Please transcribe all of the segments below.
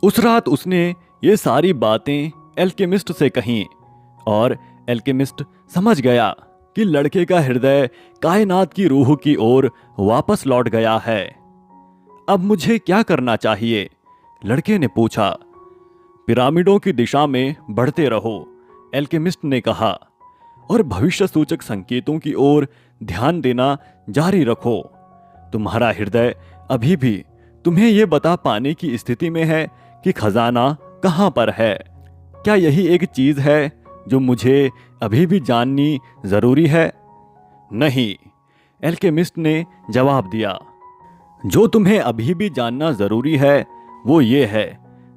उस रात उसने ये सारी बातें एल्केमिस्ट से कहीं और एल्केमिस्ट समझ गया कि लड़के का हृदय कायनात की रूह की ओर वापस लौट गया है। अब मुझे क्या करना चाहिए? लड़के ने पूछा। पिरामिडों की दिशा में बढ़ते रहो, एल्केमिस्ट ने कहा, और भविष्य सूचक संकेतों की ओर ध्यान देना जारी रखो। तुम्हारा हृदय अभी भी तुम्हें यह बता पाने की स्थिति में है कि खजाना कहां पर है। क्या यही एक चीज है जो मुझे अभी भी जाननी जरूरी है? नहीं, एल्केमिस्ट ने जवाब दिया। जो तुम्हें अभी भी जानना जरूरी है वो ये है,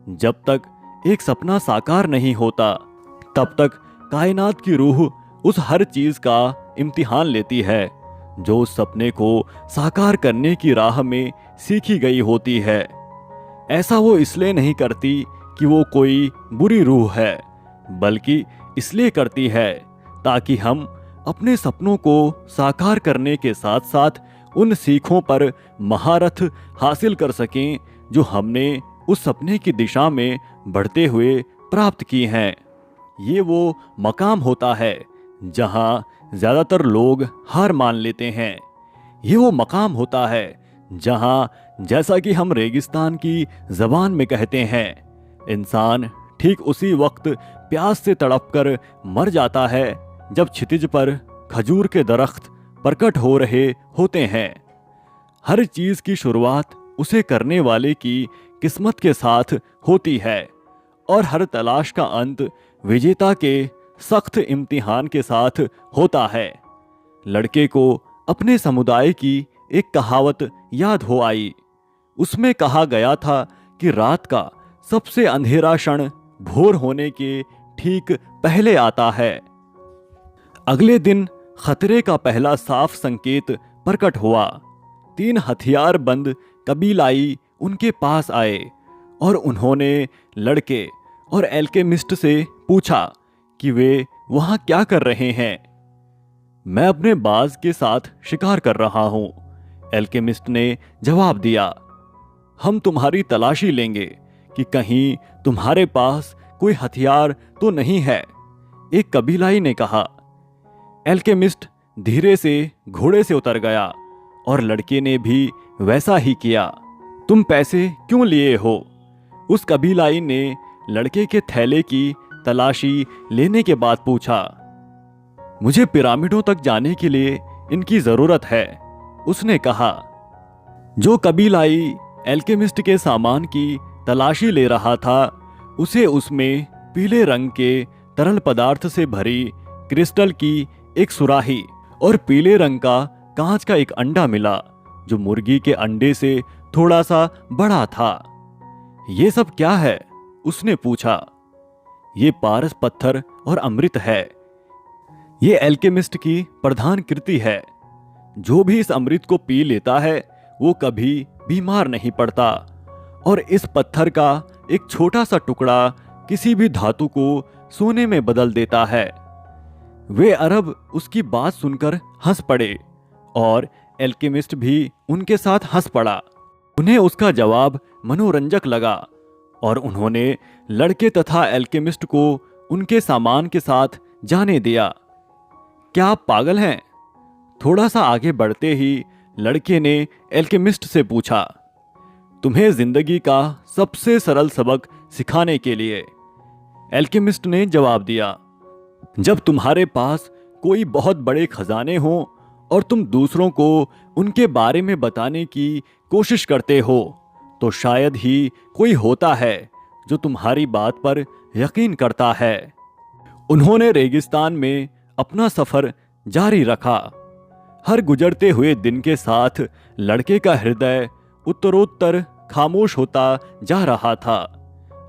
जब तक एक सपना साकार नहीं होता तब तक कायनात की रूह उस हर चीज का इम्तिहान लेती है जो उस सपने को साकार करने की राह में सीखी गई होती है। ऐसा वो इसलिए नहीं करती कि वो कोई बुरी रूह है, बल्कि इसलिए करती है ताकि हम अपने सपनों को साकार करने के साथ साथ उन सीखों पर महारथ हासिल कर सकें जो हमने उस सपने की दिशा में बढ़ते हुए प्राप्त की हैं। ये वो मकाम होता है जहां ज्यादातर लोग हार मान लेते हैं। ये वो मकाम होता है जहां, जैसा कि हम रेगिस्तान की जबान में कहते हैं, इंसान ठीक उसी वक्त प्यास से तड़पकर मर जाता है जब क्षितिज पर खजूर के दरख्त प्रकट हो रहे होते हैं। हर चीज की शुरुआत उसे करने वाले की किस्मत के साथ होती है और हर तलाश का अंत विजेता के सख्त इम्तिहान के साथ होता है। लड़के को अपने समुदाय की एक कहावत याद हो आई। उसमें कहा गया था कि रात का सबसे अंधेरा क्षण भोर होने के ठीक पहले आता है। अगले दिन खतरे का पहला साफ संकेत प्रकट हुआ। 3 हथियारबंद कबीलाई उनके पास आए और उन्होंने लड़के और एल्केमिस्ट से पूछा कि वे वहां क्या कर रहे हैं। मैं अपने बाज के साथ शिकार कर रहा हूं, एल्केमिस्ट ने जवाब दिया। हम तुम्हारी तलाशी लेंगे कि कहीं तुम्हारे पास कोई हथियार तो नहीं है, एक कबीलाई ने कहा। एल्केमिस्ट धीरे से घोड़े से उतर गया और लड़के ने भी वैसा ही किया। तुम पैसे क्यों लिए हो? उस कबीलाई ने लड़के के थैले की तलाशी लेने के बाद पूछा। मुझे पिरामिडों तक जाने के लिए इनकी जरूरत है, उसने कहा। जो कबीलाई एल्केमिस्ट के सामान की तलाशी ले रहा था, उसे उसमें पीले रंग के तरल पदार्थ से भरी क्रिस्टल की एक सुराही और पीले रंग का कांच का एक अंडा मिला जो मुर्गी के अंडे से थोड़ा सा बड़ा था। ये सब क्या है? उसने पूछा। ये पारस पत्थर और अमृत है। ये एल्केमिस्ट की प्रधान कृति है। जो भी इस अमृत को पी लेता है वो कभी बीमार नहीं पड़ता और इस पत्थर का एक छोटा सा टुकड़ा किसी भी धातु को सोने में बदल देता है। वे अरब उसकी बात सुनकर हंस पड़े और एल्केमिस्ट भी उनके साथ हंस पड़ा। उन्हें उसका जवाब मनोरंजक लगा और उन्होंने लड़के तथा एल्केमिस्ट को उनके सामान के साथ जाने दिया। क्या आप पागल हैं? थोड़ा सा आगे बढ़ते ही लड़के ने एल्केमिस्ट से पूछा। तुम्हें जिंदगी का सबसे सरल सबक सिखाने के लिए, एल्केमिस्ट ने जवाब दिया। जब तुम्हारे पास कोई बहुत बड़े खजाने हों और तुम दूसरों को उनके बारे में बताने की कोशिश करते हो तो शायद ही कोई होता है जो तुम्हारी बात पर यकीन करता है। उन्होंने रेगिस्तान में अपना सफर जारी रखा। हर गुजरते हुए दिन के साथ लड़के का हृदय उत्तरोत्तर खामोश होता जा रहा था।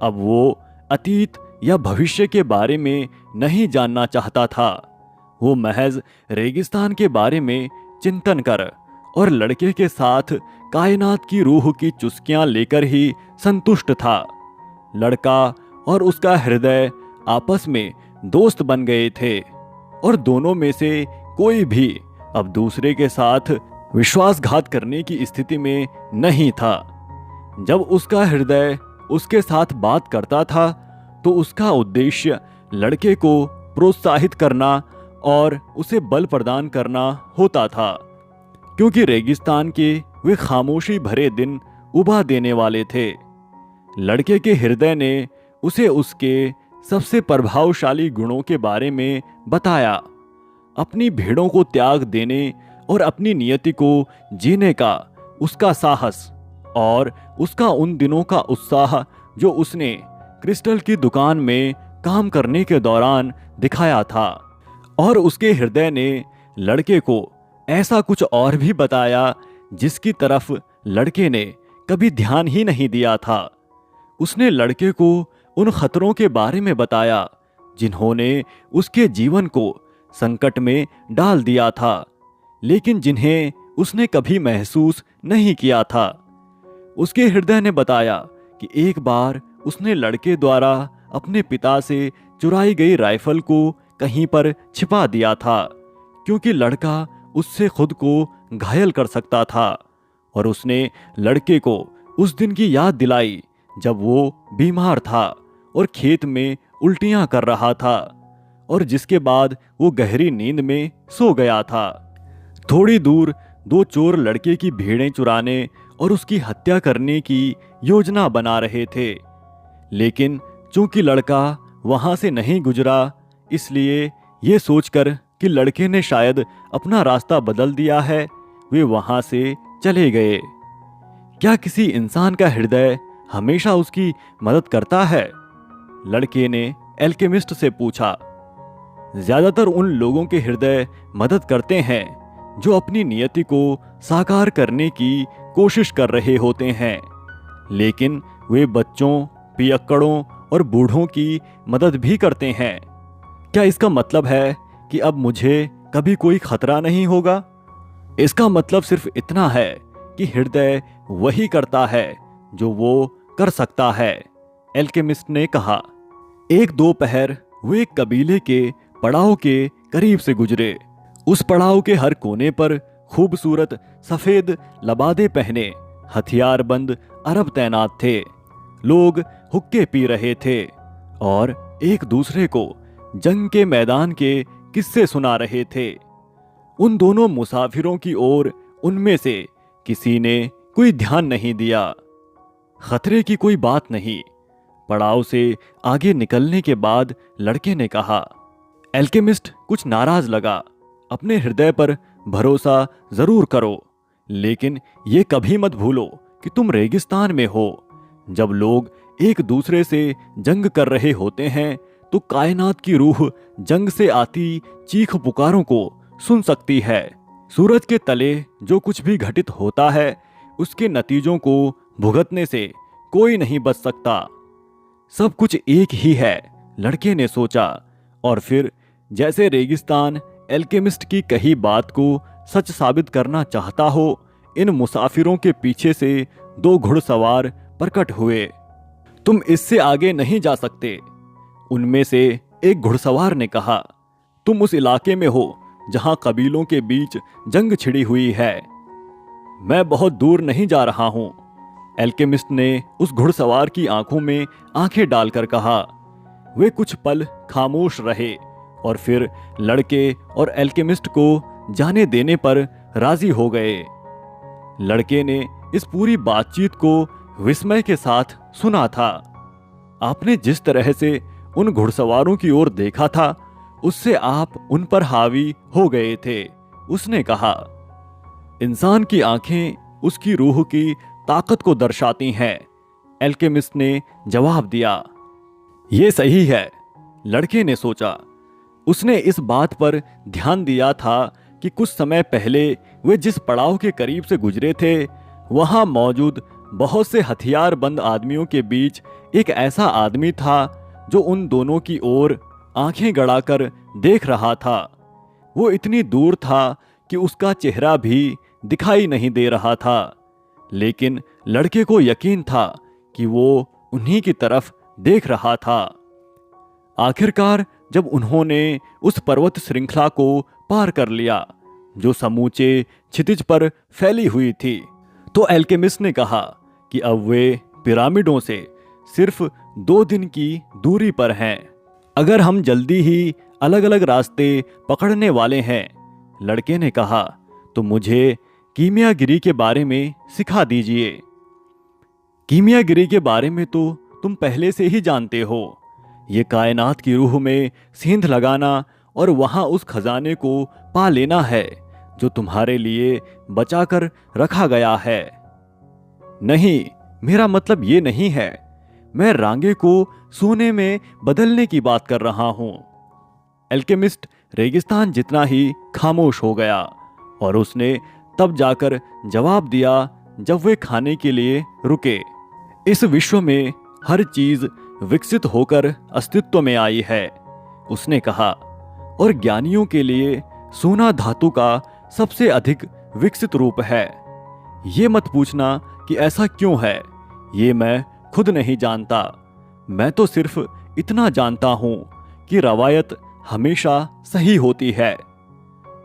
अब वो अतीत या भविष्य के बारे में नहीं जानना चाहता था। वो महज रेगिस्तान के बारे में चिंतन कर और लड़के के साथ कायनात की रूह की चुस्कियां लेकर ही संतुष्ट था। लड़का और उसका हृदय आपस में दोस्त बन गए थे और दोनों में से कोई भी अब दूसरे के साथ विश्वासघात करने की स्थिति में नहीं था। जब उसका हृदय उसके साथ बात करता था तो उसका उद्देश्य लड़के को प्रोत्साहित करना और उसे बल प्रदान करना होता था, क्योंकि रेगिस्तान के वे खामोशी भरे दिन उबा देने वाले थे। लड़के के हृदय ने उसे उसके सबसे प्रभावशाली गुणों के बारे में बताया, अपनी भेड़ों को त्याग देने और अपनी नियति को जीने का उसका साहस और उसका उन दिनों का उत्साह जो उसने क्रिस्टल की दुकान में काम करने के दौरान दिखाया था। और उसके हृदय ने लड़के को ऐसा कुछ और भी बताया जिसकी तरफ लड़के ने कभी ध्यान ही नहीं दिया था। उसने लड़के को उन खतरों के बारे में बताया जिन्होंने उसके जीवन को संकट में डाल दिया था, लेकिन जिन्हें उसने कभी महसूस नहीं किया था। उसके हृदय ने बताया कि एक बार उसने लड़के द्वारा अपने पिता से चुराई गई राइफल को कहीं पर छिपा दिया था, क्योंकि लड़का उससे खुद को घायल कर सकता था। और उसने लड़के को उस दिन की याद दिलाई जब वो बीमार था और खेत में उल्टियां कर रहा था, और जिसके बाद वो गहरी नींद में सो गया था। थोड़ी दूर दो चोर लड़के की भेड़ें चुराने और उसकी हत्या करने की योजना बना रहे थे, लेकिन चूंकि लड़का वहां से नहीं गुजरा, इसलिए ये सोचकर कि लड़के ने शायद अपना रास्ता बदल दिया है, वे वहां से चले गए। क्या किसी इंसान का हृदय हमेशा उसकी मदद करता है? लड़के ने एल्केमिस्ट से पूछा। ज्यादातर उन लोगों के हृदय मदद करते हैं जो अपनी नियति को साकार करने की कोशिश कर रहे होते हैं, लेकिन वे बच्चों, पियक्कड़ों और बूढ़ों की मदद भी करते हैं। क्या इसका मतलब है कि अब मुझे कभी कोई खतरा नहीं होगा? इसका मतलब सिर्फ इतना है कि हृदय वही करता है जो वो कर सकता है, एल्केमिस्ट ने कहा। एक दोपहर वे एक कबीले के पड़ाव के करीब से गुजरे। उस पड़ाव के हर कोने पर खूबसूरत सफेद लबादे पहने हथियारबंद अरब तैनात थे। लोग हुक्के पी रहे थे और एक दूसरे को जंग के मैदान के किस्से सुना रहे थे। उन दोनों मुसाफिरों की ओर उनमें से किसी ने कोई ध्यान नहीं दिया। खतरे की कोई बात नहीं। पड़ाव से आगे निकलने के बाद लड़के ने कहा। एल्केमिस्ट कुछ नाराज लगा। अपने हृदय पर भरोसा जरूर करो, लेकिन ये कभी मत भूलो कि तुम रेगिस्तान में हो। जब लोग एक दूसरे से जंग कर रहे होते हैं तो कायनात की रूह जंग से आती चीख पुकारों को सुन सकती है। सूरज के तले जो कुछ भी घटित होता है उसके नतीजों को भुगतने से कोई नहीं बच सकता। सब कुछ एक ही है, लड़के ने सोचा। और फिर जैसे रेगिस्तान एल्केमिस्ट की कही बात को सच साबित करना चाहता हो, इन मुसाफिरों के पीछे से दो घुड़सवार प्रकट हुए। तुम इससे आगे नहीं जा सकते, उनमें से एक घुड़सवार ने कहा। तुम उस इलाके में हो जहां कबीलों के बीच जंग छिड़ी हुई है। मैं बहुत दूर नहीं जा रहा हूं, एल्केमिस्ट ने उस घुड़सवार की आंखों में आंखें डालकर कहा। वे कुछ पल खामोश रहे और फिर लड़के और एल्केमिस्ट को जाने देने पर राजी हो गए। लड़के ने इस पूरी बातचीत को विस्मय के साथ सुना था। आपने जिस तरह से उन घुड़सवारों की ओर देखा था उससे आप उन पर हावी हो गए थे, उसने कहा। इंसान की आंखें उसकी रूह की ताकत को दर्शाती हैं, एल्केमिस्ट ने जवाब दिया। यह सही है, लड़के ने सोचा। उसने इस बात पर ध्यान दिया था कि कुछ समय पहले वे जिस पड़ाव के करीब से गुजरे थे वहां मौजूद बहुत से हथियारबंद आदमियों के बीच एक ऐसा आदमी था जो उन दोनों की ओर आंखें गड़ाकर देख रहा था। वो इतनी दूर था कि उसका चेहरा भी दिखाई नहीं दे रहा था, लेकिन लड़के को यकीन था कि वो उन्हीं की तरफ देख रहा था। आखिरकार जब उन्होंने उस पर्वत श्रृंखला को पार कर लिया जो समूचे क्षितिज पर फैली हुई थी, तो एल्केमिस्ट ने कहा कि अब वे पिरामिडों से सिर्फ 2 दिन की दूरी पर हैं। अगर हम जल्दी ही अलग अलग रास्ते पकड़ने वाले हैं, लड़के ने कहा, तो मुझे कीमियागिरी के बारे में सिखा दीजिए। कीमियागिरी के बारे में तो तुम पहले से ही जानते हो। ये कायनात की रूह में सेंध लगाना और वहां उस खजाने को पा लेना है जो तुम्हारे लिए बचाकर रखा गया है। नहीं, मेरा मतलब ये नहीं है। मैं रांगे को सोने में बदलने की बात कर रहा हूं। एल्केमिस्ट रेगिस्तान जितना ही खामोश हो गया और उसने तब जाकर जवाब दिया जब वे खाने के लिए रुके। इस विश्व में हर चीज विकसित होकर अस्तित्व में आई है, उसने कहा, और ज्ञानियों के लिए सोना धातु का सबसे अधिक विकसित रूप है। ये मत पूछना कि ऐसा क्यों है, ये मैं खुद नहीं जानता। मैं तो सिर्फ इतना जानता हूं कि रवायत हमेशा सही होती है।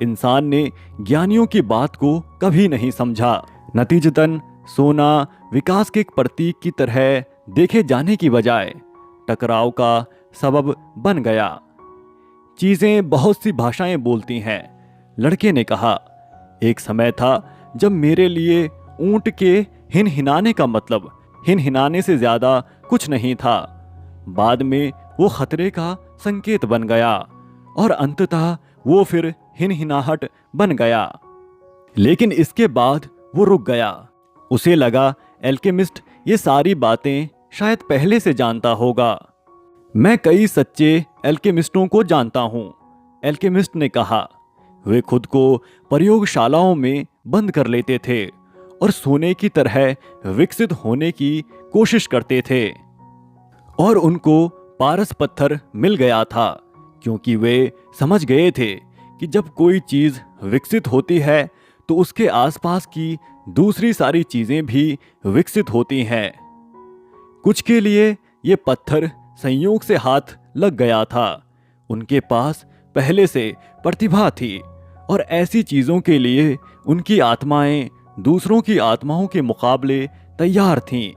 इंसान ने ज्ञानियों की बात को कभी नहीं समझा। नतीजतन सोना विकास के एक प्रतीक की तरह देखे जाने की बजाय टकराव का सबब बन गया। चीजें बहुत सी भाषाएं बोलती हैं, लड़के ने कहा। एक समय था जब मेरे लिए ऊंट के हिनहिनाने का मतलब हिनहिनाने से ज्यादा कुछ नहीं था। बाद में वो खतरे का संकेत बन गया और अंततः वो फिर हिनहिनाहट बन गया। लेकिन इसके बाद वो रुक गया। उसे लगा एल्केमिस्ट ये सारी बातें शायद पहले से जानता होगा। मैं कई सच्चे एल्केमिस्टों को जानता हूं, एल्केमिस्ट ने कहा। वे खुद को प्रयोगशालाओं में बंद कर लेते थे और सोने की तरह विकसित होने की कोशिश करते थे। और उनको पारस पत्थर मिल गया था क्योंकि वे समझ गए थे कि जब कोई चीज विकसित होती है तो उसके आसपास की दूसरी सारी चीजें भी विकसित होती हैं। कुछ के लिए ये पत्थर संयोग से हाथ लग गया था। उनके पास पहले से प्रतिभा थी और ऐसी चीजों के लिए उनकी आत्माएं दूसरों की आत्माओं के मुकाबले तैयार थीं,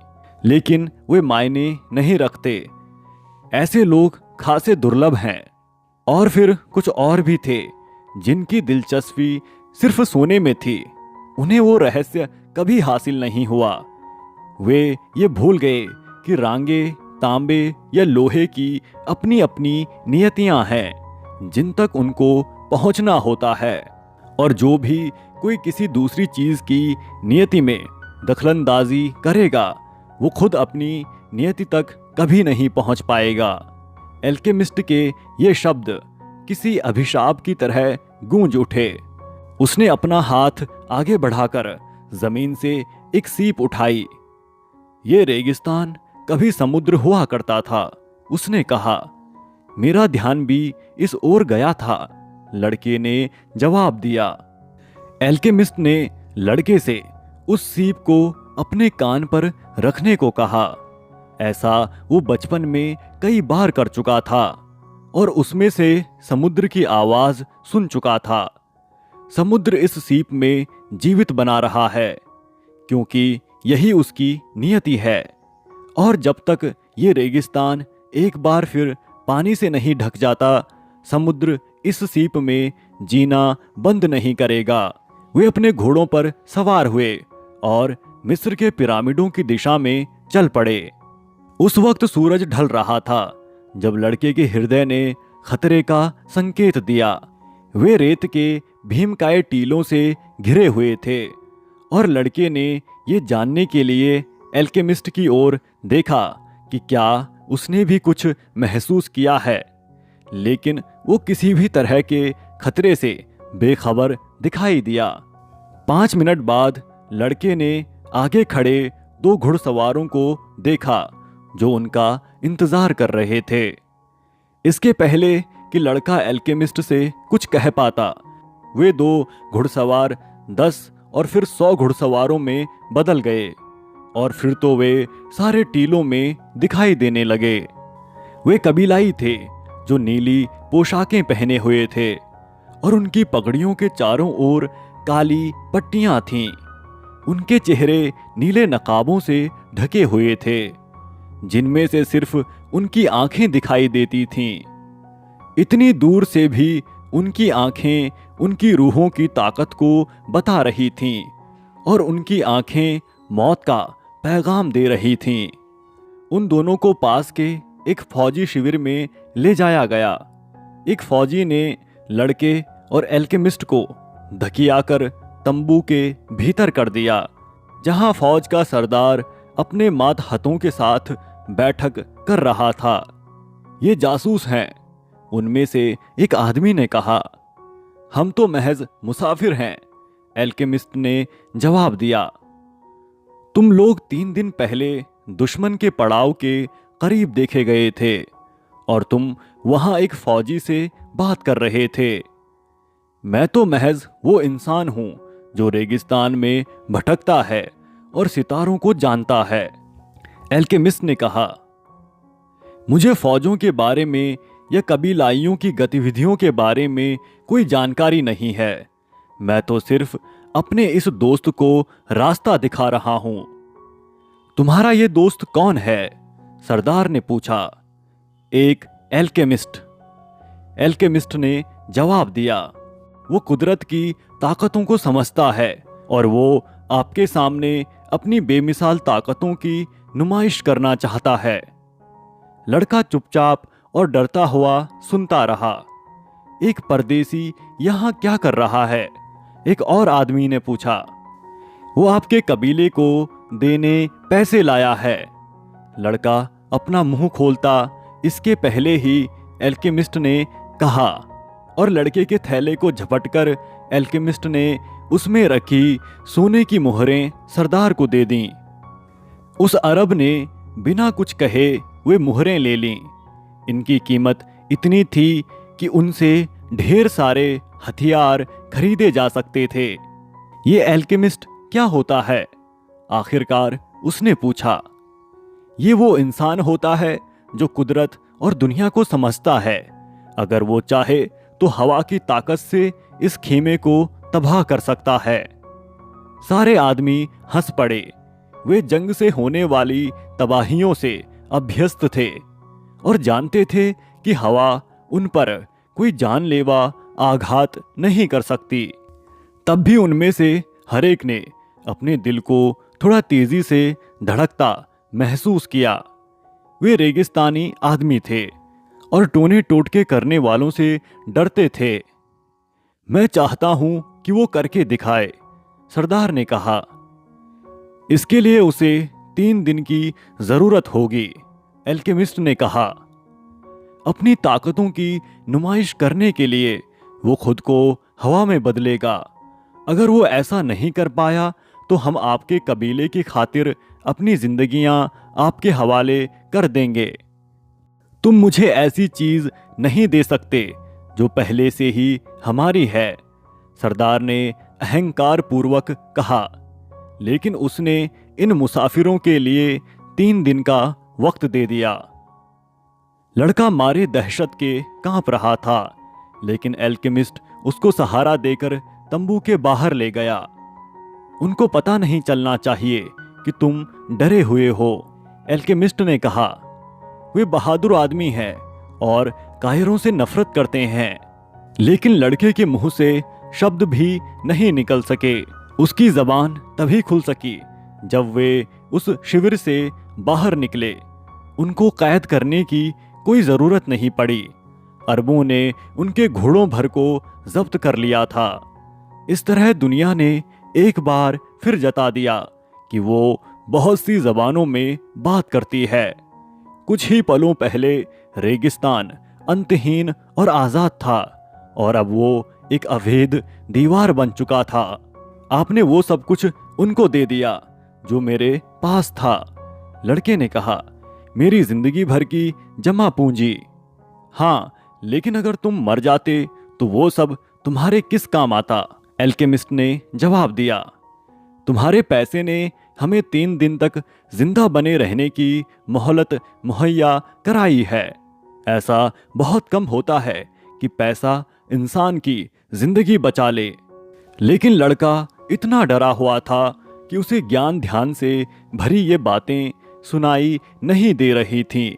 लेकिन वे मायने नहीं रखते। ऐसे लोग खासे दुर्लभ हैं। और फिर कुछ और भी थे जिनकी दिलचस्पी सिर्फ सोने में थी। उन्हें वो रहस्य कभी हासिल नहीं हुआ। वे ये भूल गए कि रांगे, तांबे या लोहे की अपनी अपनी नियतियां हैं जिन तक उनको पहुंचना होता है, और जो भी कोई किसी दूसरी चीज की नियति में दखलंदाजी करेगा वो खुद अपनी नियति तक कभी नहीं पहुंच पाएगा। एल्केमिस्ट के ये शब्द किसी अभिशाप की तरह गूंज उठे। उसने अपना हाथ आगे बढ़ाकर जमीन से एक सीप उठाई। ये रेगिस्तान कभी समुद्र हुआ करता था, उसने कहा। मेरा ध्यान भी इस ओर गया था, लड़के ने जवाब दिया। एल्केमिस्ट ने लड़के से उस सीप को अपने कान पर रखने को कहा। ऐसा वो बचपन में कई बार कर चुका था और उसमें से समुद्र की आवाज सुन चुका था। समुद्र इस सीप में जीवित बना रहा है क्योंकि यही उसकी नियति है। और जब तक ये रेगिस्तान एक बार फिर पानी से नहीं ढक जाता, समुद्र इस सीप में जीना बंद नहीं करेगा। वे अपने घोड़ों पर सवार हुए और मिस्र के पिरामिडों की दिशा में चल पड़े। उस वक्त सूरज ढल रहा था जब लड़के के हृदय ने खतरे का संकेत दिया। वे रेत के भीमकाय टीलों से घिरे हुए थे और लड़के ने ये जानने के लिए एल्केमिस्ट की ओर देखा कि क्या उसने भी कुछ महसूस किया है, लेकिन वो किसी भी तरह के खतरे से बेखबर दिखाई दिया। 5 मिनट बाद लड़के ने आगे खड़े 2 घुड़सवारों को देखा जो उनका इंतजार कर रहे थे। इसके पहले कि लड़का एल्केमिस्ट से कुछ कह पाता, वे 2 घुड़सवार 10 और फिर 100 घुड़सवारों में बदल गए और फिर तो वे सारे टीलों में दिखाई देने लगे। वे कबीलाई थे जो नीली पोशाकें पहने हुए थे और उनकी पगड़ियों के चारों ओर काली पट्टियां थीं। उनके चेहरे नीले नकाबों से ढके हुए थे। जिनमें से सिर्फ उनकी आंखें दिखाई देती थीं। इतनी दूर से भी उनकी आंखें उनकी रूहों की ताकत को बता रही थीं और उनकी आंखें मौत का पैगाम दे रही थीं। उन दोनों को पास के एक फौजी शिविर में ले जाया गया। एक फौजी ने लड़के और एल्केमिस्ट को धकियाकर तंबू के भीतर कर दिया, जहां फौज का सरदार अपने मातहतों के साथ बैठक कर रहा था। ये जासूस हैं, उनमें से एक आदमी ने कहा। हम तो महज मुसाफिर हैं, एल्केमिस्ट ने जवाब दिया। तुम लोग 3 दिन पहले दुश्मन के पड़ाव के करीब देखे गए थे और तुम वहां एक फौजी से बात कर रहे थे। मैं तो महज वो इंसान हूं जो रेगिस्तान में भटकता है और सितारों को जानता है, एल्केमिस्ट ने कहा। मुझे फौजों के बारे में या कबीलाइयों की गतिविधियों के बारे में कोई जानकारी नहीं है। मैं तो सिर्फ अपने इस दोस्त को रास्ता दिखा रहा हूं। तुम्हारा ये दोस्त कौन है? सरदार ने पूछा। एक एल्केमिस्ट, एल्केमिस्ट ने जवाब दिया। वो कुदरत की ताकतों को समझता है और वो आपके सामने अपनी बेमिसाल ताकतों की नुमाइश करना चाहता है। लड़का चुपचाप और डरता हुआ सुनता रहा। एक परदेसी यहाँ क्या कर रहा है? एक और आदमी ने पूछा। वो आपके कबीले को देने पैसे लाया है। लड़का अपना मुंह खोलता इसके पहले ही एल्केमिस्ट ने कहा और लड़के के थैले को झपटकर एल्केमिस्ट ने उसमें रखी सोने की मोहरें सरदार को दे दीं। उस अरब ने बिना कुछ कहे वे मोहरें ले लीं। इनकी कीमत इतनी थी कि उनसे ढेर सारे हथियार खरीदे जा सकते थे। ये एल्केमिस्ट क्या होता है? आखिरकार उसने पूछा। ये वो इंसान होता है जो कुदरत और दुनिया को समझता है। अगर वो चाहे तो हवा की ताकत से इस खेमे को तबाह कर सकता है। सारे आदमी हंस पड़े। वे जंग से होने वाली तबाहियों से अभ्यस्त थे और जानते थे कि हवा उन पर कोई जानलेवा आघात नहीं कर सकती। तब भी उनमें से हर एक ने अपने दिल को थोड़ा तेजी से धड़कता महसूस किया। वे रेगिस्तानी आदमी थे और टोने टोटके करने वालों से डरते थे। मैं चाहता हूं कि वो करके दिखाए, सरदार ने कहा। इसके लिए उसे 3 दिन की जरूरत होगी, एल्केमिस्ट ने कहा। अपनी ताकतों की नुमाइश करने के लिए वो खुद को हवा में बदलेगा। अगर वो ऐसा नहीं कर पाया तो हम आपके कबीले की खातिर अपनी जिंदगियां आपके हवाले कर देंगे। तुम मुझे ऐसी चीज नहीं दे सकते जो पहले से ही हमारी है, सरदार ने अहंकार पूर्वक कहा। लेकिन उसने इन मुसाफिरों के लिए 3 दिन का वक्त दे दिया। लड़का मारे दहशत के कांप रहा था, लेकिन एल्केमिस्ट उसको सहारा देकर तंबू के बाहर ले गया। उनको पता नहीं चलना चाहिए कि तुम डरे हुए हो, एल्केमिस्ट ने कहा। वे बहादुर आदमी हैं और कायरों से नफरत करते हैं। लेकिन लड़के के मुंह से शब्द भी नहीं निकल सके। उसकी जबान तभी खुल सकी जब वे उस शिविर से बाहर निकले। उनको कैद करने की कोई जरूरत नहीं पड़ी। अरबों ने उनके घोड़ों भर को जब्त कर लिया था। इस तरह दुनिया ने एक बार फिर जता दिया कि वो बहुत सी जबानों में बात करती है। कुछ ही पलों पहले रेगिस्तान अंतहीन और आजाद था और अब वो एक अभेद दीवार बन चुका था। आपने वो सब कुछ उनको दे दिया जो मेरे पास था, लड़के ने कहा। मेरी जिंदगी भर की जमा पूंजी। हाँ, लेकिन अगर तुम मर जाते तो वो सब तुम्हारे किस काम आता, एल्केमिस्ट ने जवाब दिया। तुम्हारे पैसे ने हमें 3 दिन तक जिंदा बने रहने की मोहलत मुहैया कराई है। ऐसा बहुत कम होता है कि पैसा इंसान की जिंदगी बचा ले। लेकिन लड़का इतना डरा हुआ था कि उसे ज्ञान ध्यान से भरी ये बातें सुनाई नहीं दे रही थीं।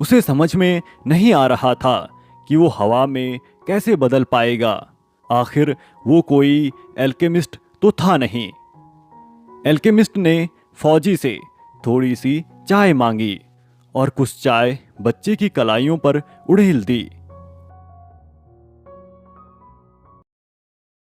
उसे समझ में नहीं आ रहा था कि वो हवा में कैसे बदल पाएगा। आखिर वो कोई एल्केमिस्ट तो था नहीं। एल्केमिस्ट ने फौजी से थोड़ी सी चाय मांगी और कुछ चाय बच्चे की कलाइयों पर उड़ेल दी।